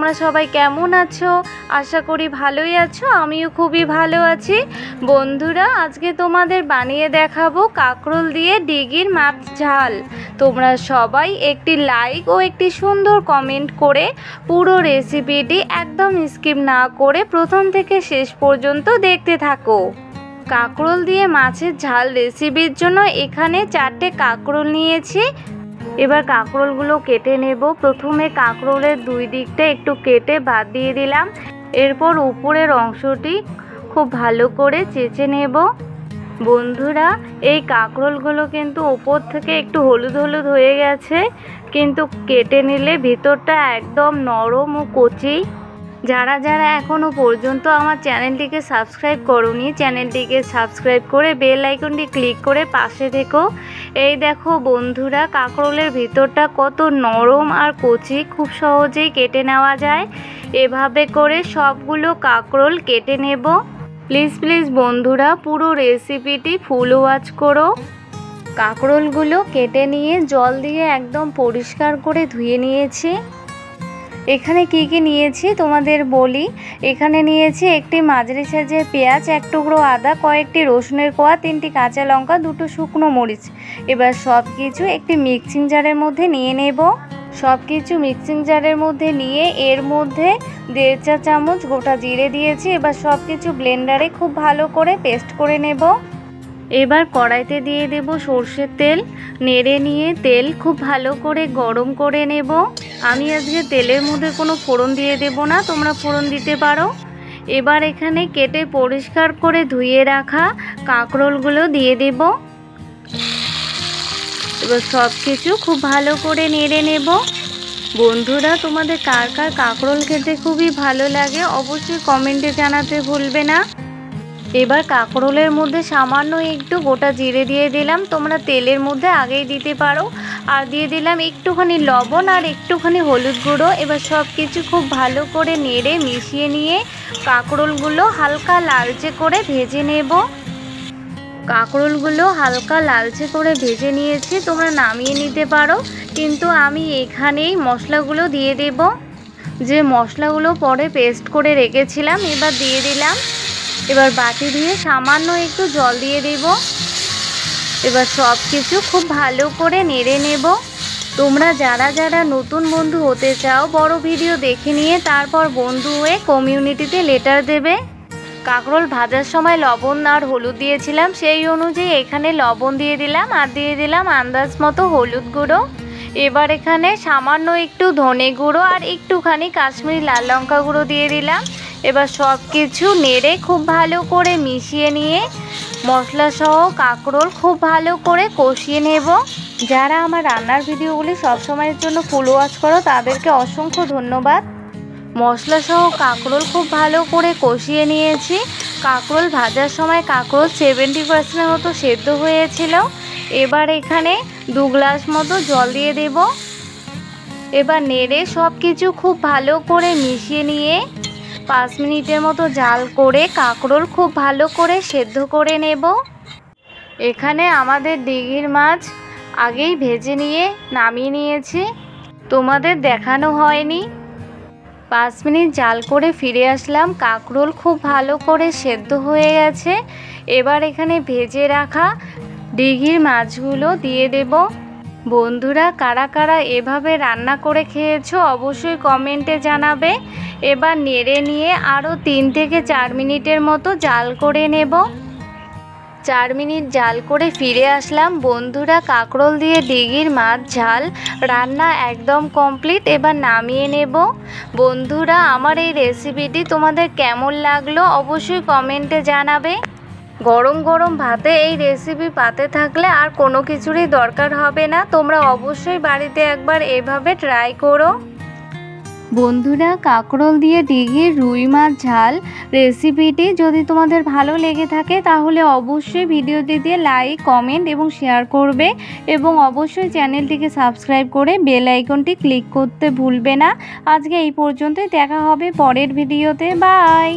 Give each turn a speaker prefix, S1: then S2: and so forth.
S1: তোমরা সবাই কেমন আছো? আশা করি ভালোই আছো। আমিও খুবই ভালো আছি। বন্ধুরা, আজকে তোমাদের বানিয়ে দেখাবো কাঁকরোল দিয়ে ডিগির মাছ ঝাল। তোমরা সবাই একটি লাইক ও একটি সুন্দর কমেন্ট করে পুরো রেসিপিটি একদম স্কিপ না করে প্রথম থেকে শেষ পর্যন্ত দেখতে থাকো। কাঁকরোল দিয়ে মাছের ঝাল রেসিপির জন্য এখানে 4টে কাঁকরোল নিয়েছি। এবার কাঁকরোলগুলো কেটে নেব। প্রথমে কাঁকরোলের দুই দিকটা একটু কেটে বাদ দিয়ে দিলাম। এরপর উপরের অংশটি খুব ভালো করে চেঁচে নেব। বন্ধুরা, এই কাঁকরোলগুলো কিন্তু উপর থেকে একটু হলুদ হলুদ হয়ে গেছে, কিন্তু কেটে নিলে ভিতরটা একদম নরম ও কচি। যারা যারা এখনও পর্যন্ত আমার চ্যানেলটিকে সাবস্ক্রাইব করোনি, চ্যানেলটিকে সাবস্ক্রাইব করে বেল আইকনটি ক্লিক করে পাশে থেকো। এই দেখো বন্ধুরা, কাঁকরোলের ভিতরটা কত নরম আর কচি, খুব সহজেই কেটে নেওয়া যায়। এভাবে করে সবগুলো কাঁকরোল কেটে নেব। প্লিজ প্লিজ বন্ধুরা, পুরো রেসিপিটি ফুল ওয়াচ করো। কাঁকরোলগুলো কেটে নিয়ে জল দিয়ে একদম পরিষ্কার করে ধুয়ে নিয়েছি। এখানে কি কি নিয়েছি তোমাদের বলি। এখানে নিয়েছি একটি মাঝারি সাইজের পেঁয়াজ, 1 টুকরো আদা, কয়েকটি রসুনের কোয়া, 3টি কাঁচা লঙ্কা, 2টো শুকনো মরিচ। এবার সব কিছু একটি মিক্সিং জারের মধ্যে নিয়ে নেব। সব কিছু মিক্সিং জারের মধ্যে নিয়ে এর মধ্যে 1.5 চা চামচ গোটা জিরে দিয়েছি। এবার সব কিছু ব্লেন্ডারে খুব ভালো করে পেস্ট করে নেব। এবার কড়াইতে দিয়ে দেব সর্ষের তেল। নেড়ে নিয়ে তেল খুব ভালো করে গরম করে নেব। আমি আজকে তেলের মধ্যে কোনো ফোড়ন দিয়ে দেব না, তোমরা ফোড়ন দিতে পারো। এবার এখানে কেটে পরিষ্কার করে ধুয়ে রাখা কাঁকরোলগুলো দিয়ে দেব। এবার সব কিছু খুব ভালো করে নেড়ে নেব। বন্ধুরা, তোমাদের কার কার কাঁকরোল খেতে খুবই ভালো লাগে অবশ্যই কমেন্টে জানাতে ভুলবে না। এবার কাঁকরোলের মধ্যে সামান্য একটু গোটা জিরে দিয়ে দিলাম, তোমরা তেলের মধ্যে আগেই দিতে পারো। আর দিয়ে দিলাম একটুখানি লবণ আর একটুখানি হলুদ গুঁড়ো। এবার সব কিছু খুব ভালো করে নেড়ে মিশিয়ে নিয়ে কাঁকরোলগুলো হালকা লালচে করে ভেজে নেব। কাঁকরোলগুলো হালকা লালচে করে ভেজে নিয়েছি, তোমরা নামিয়ে নিতে পারো। কিন্তু আমি এখানেই মশলাগুলো দিয়ে দেব, যে মশলাগুলো পরে পেস্ট করে রেখেছিলাম। এবার দিয়ে দিলাম। এবার বাটি দিয়ে সামান্য একটু জল দিয়ে দেব। এবার সব কিছু খুব ভালো করে নেড়ে নেব। তোমরা যারা যারা নতুন বন্ধু হতে চাও, বড় ভিডিও দেখে নিয়ে তারপর বন্ধু হয়ে কমিউনিটিতে লেটার দেবে। কাঁকরোল ভাজার সময় লবণ আর হলুদ দিয়েছিলাম, সেই অনুযায়ী এখানে লবণ দিয়ে দিলাম আর দিয়ে দিলাম আন্দাজ মতো হলুদ গুঁড়ো। এবার এখানে সামান্য একটু ধনে গুঁড়ো আর একটুখানি কাশ্মীরি লাল লঙ্কা গুঁড়ো দিয়ে দিলাম। এবার সব কিছু নেড়ে খুব ভালো করে মিশিয়ে নিয়ে মশলা সহ কাঁকরোল খুব ভালো করে কষিয়ে নেব। যারা আমার রান্নার ভিডিওগুলি সবসময়ের জন্য ফুল ওয়াচ করো তাদেরকে অসংখ্য ধন্যবাদ। মশলা সহ কাঁকরোল খুব ভালো করে কষিয়ে নিয়েছি। কাঁকরোল ভাজার সময় কাঁকরোল 70% মতো সেদ্ধ হয়েছিল। এবার এখানে 2 গ্লাস মতো জল দিয়ে দেব। এবার নেড়ে সব কিছু খুব ভালো করে মিশিয়ে নিয়ে 5 মিনিটের মতো জাল করে কাঁকরোল খুব ভালো করে সেদ্ধ করে নেব। এখানে আমাদের ডিগির মাছ আগেই ভেজে নিয়ে নামিয়ে নিয়েছি, তোমাদের দেখানো হয়নি। 5 মিনিট জাল করে ফিরে আসলাম, কাঁকরোল খুব ভালো করে সেদ্ধ হয়ে গেছে। এবার এখানে ভেজে রাখা ডিগির মাছগুলো দিয়ে দেব। বন্ধুরা, কারা কারা এভাবে রান্না করে খেয়েছো অবশ্যই কমেন্টে জানাবে। এবার নেড়ে নিয়ে আরও 3 থেকে 4 মিনিটের মতো জাল করে নেব। 4 মিনিট জাল করে ফিরে আসলাম। বন্ধুরা, কাঁকরোল দিয়ে ডিগির মাছ ঝাল রান্না একদম কমপ্লিট। এবার নামিয়ে নেব। বন্ধুরা, আমার এই রেসিপিটি তোমাদের কেমন লাগলো অবশ্যই কমেন্টে জানাবে। গরম গরম ভাতে এই রেসিপি পাতে থাকলে আর কোনো কিছুরই দরকার হবে না। তোমরা অবশ্যই বাড়িতে একবার এভাবে ট্রাই করো। বন্ধুরা, কাঁকরোল দিয়ে ডিগির রুই মাছ ঝাল রেসিপিটি যদি তোমাদের ভালো লেগে থাকে তাহলে অবশ্যই ভিডিওটিতে লাইক, কমেন্ট এবং শেয়ার করবে এবং অবশ্যই চ্যানেলটিকে সাবস্ক্রাইব করে বেল আইকনটি ক্লিক করতে ভুলবে না। আজকে এই পর্যন্তই, দেখা হবে পরের ভিডিওতে। বাই।